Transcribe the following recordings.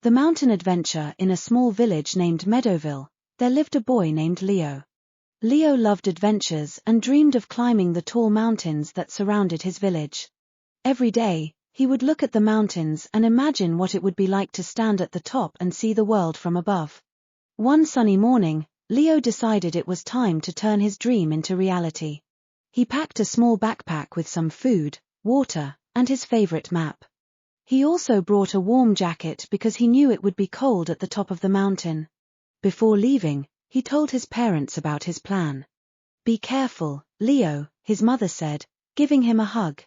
The mountain adventure. In a small village named Meadowville, there lived a boy named Leo. Leo loved adventures and dreamed of climbing the tall mountains that surrounded his village. Every day, he would look at the mountains and imagine what it would be like to stand at the top and see the world from above. One sunny morning, Leo decided it was time to turn his dream into reality. He packed a small backpack with some food, water, and his favorite map. He also brought a warm jacket because he knew it would be cold at the top of the mountain. Before leaving, he told his parents about his plan. "Be careful, Leo," his mother said, giving him a hug.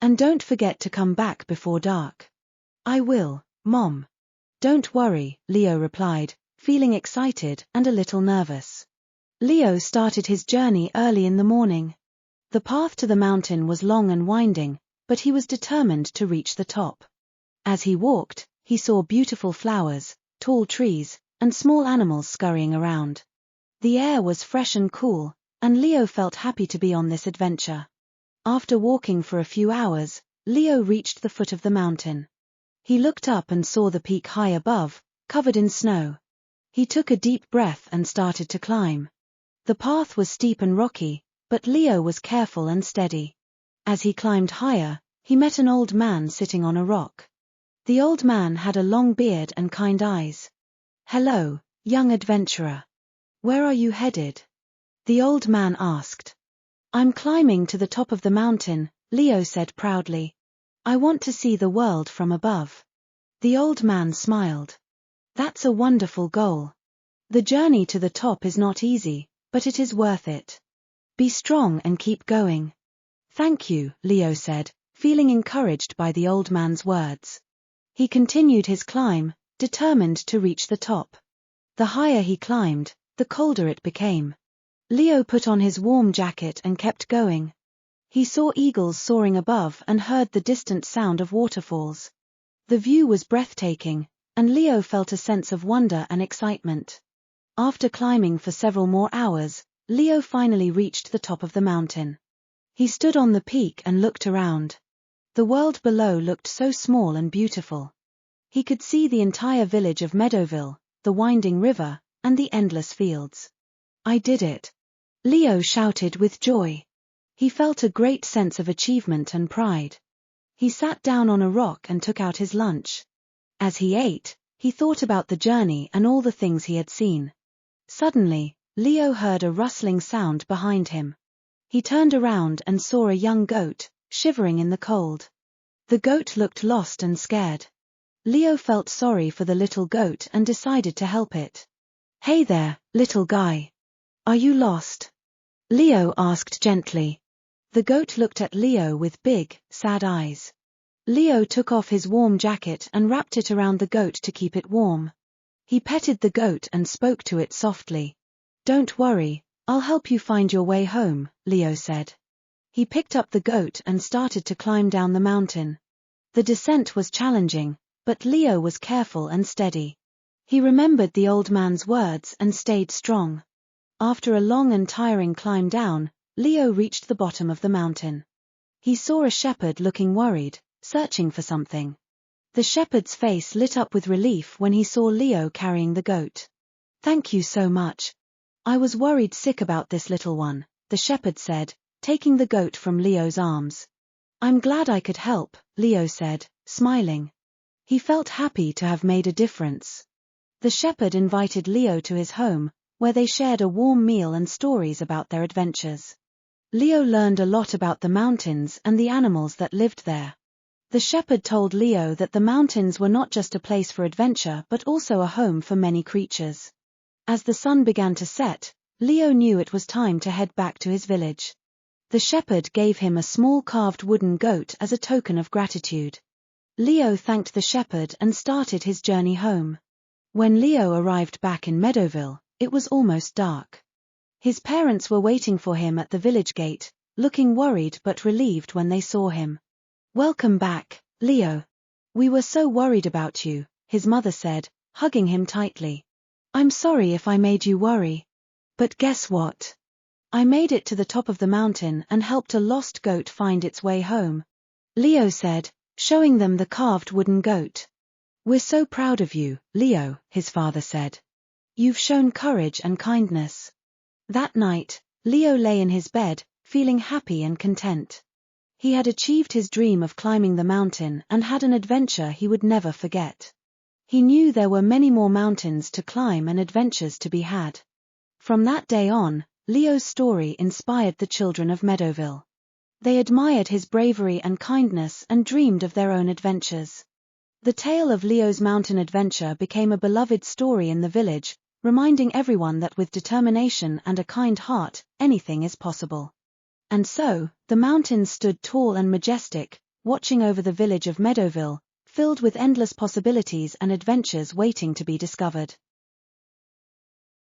"And don't forget to come back before dark." "I will, Mom." "Don't worry," Leo replied, feeling excited and a little nervous. Leo started his journey early in the morning. The path to the mountain was long and winding, but he was determined to reach the top. As he walked, he saw beautiful flowers, tall trees, and small animals scurrying around. The air was fresh and cool, and Leo felt happy to be on this adventure. After walking for a few hours, Leo reached the foot of the mountain. He looked up and saw the peak high above, covered in snow. He took a deep breath and started to climb. The path was steep and rocky, but Leo was careful and steady. As he climbed higher, he met an old man sitting on a rock. The old man had a long beard and kind eyes. "Hello, young adventurer. Where are you headed?" the old man asked. "I'm climbing to the top of the mountain," Leo said proudly. "I want to see the world from above." The old man smiled. "That's a wonderful goal. The journey to the top is not easy, but it is worth it. Be strong and keep going." "Thank you," Leo said, feeling encouraged by the old man's words. He continued his climb, determined to reach the top. The higher he climbed, the colder it became. Leo put on his warm jacket and kept going. He saw eagles soaring above and heard the distant sound of waterfalls. The view was breathtaking, and Leo felt a sense of wonder and excitement. After climbing for several more hours, Leo finally reached the top of the mountain. He stood on the peak and looked around. The world below looked so small and beautiful. He could see the entire village of Meadowville, the winding river, and the endless fields. "I did it!" Leo shouted with joy. He felt a great sense of achievement and pride. He sat down on a rock and took out his lunch. As he ate, he thought about the journey and all the things he had seen. Suddenly, Leo heard a rustling sound behind him. He turned around and saw a young goat, shivering in the cold. The goat looked lost and scared. Leo felt sorry for the little goat and decided to help it. "Hey there, little guy. Are you lost?" Leo asked gently. The goat looked at Leo with big, sad eyes. Leo took off his warm jacket and wrapped it around the goat to keep it warm. He petted the goat and spoke to it softly. "Don't worry, I'll help you find your way home," Leo said. He picked up the goat and started to climb down the mountain. The descent was challenging, but Leo was careful and steady. He remembered the old man's words and stayed strong. After a long and tiring climb down, Leo reached the bottom of the mountain. He saw a shepherd looking worried, searching for something. The shepherd's face lit up with relief when he saw Leo carrying the goat. "Thank you so much. I was worried sick about this little one," the shepherd said, taking the goat from Leo's arms. "I'm glad I could help," Leo said, smiling. He felt happy to have made a difference. The shepherd invited Leo to his home, where they shared a warm meal and stories about their adventures. Leo learned a lot about the mountains and the animals that lived there. The shepherd told Leo that the mountains were not just a place for adventure but also a home for many creatures. As the sun began to set, Leo knew it was time to head back to his village. The shepherd gave him a small carved wooden goat as a token of gratitude. Leo thanked the shepherd and started his journey home. When Leo arrived back in Meadowville, it was almost dark. His parents were waiting for him at the village gate, looking worried but relieved when they saw him. "Welcome back, Leo. We were so worried about you," his mother said, hugging him tightly. "I'm sorry if I made you worry. But guess what? I made it to the top of the mountain and helped a lost goat find its way home," Leo said, showing them the carved wooden goat. "We're so proud of you, Leo," his father said. "You've shown courage and kindness." That night, Leo lay in his bed, feeling happy and content. He had achieved his dream of climbing the mountain and had an adventure he would never forget. He knew there were many more mountains to climb and adventures to be had. From that day on, Leo's story inspired the children of Meadowville. They admired his bravery and kindness and dreamed of their own adventures. The tale of Leo's mountain adventure became a beloved story in the village, reminding everyone that with determination and a kind heart, anything is possible. And so, the mountains stood tall and majestic, watching over the village of Meadowville, filled with endless possibilities and adventures waiting to be discovered.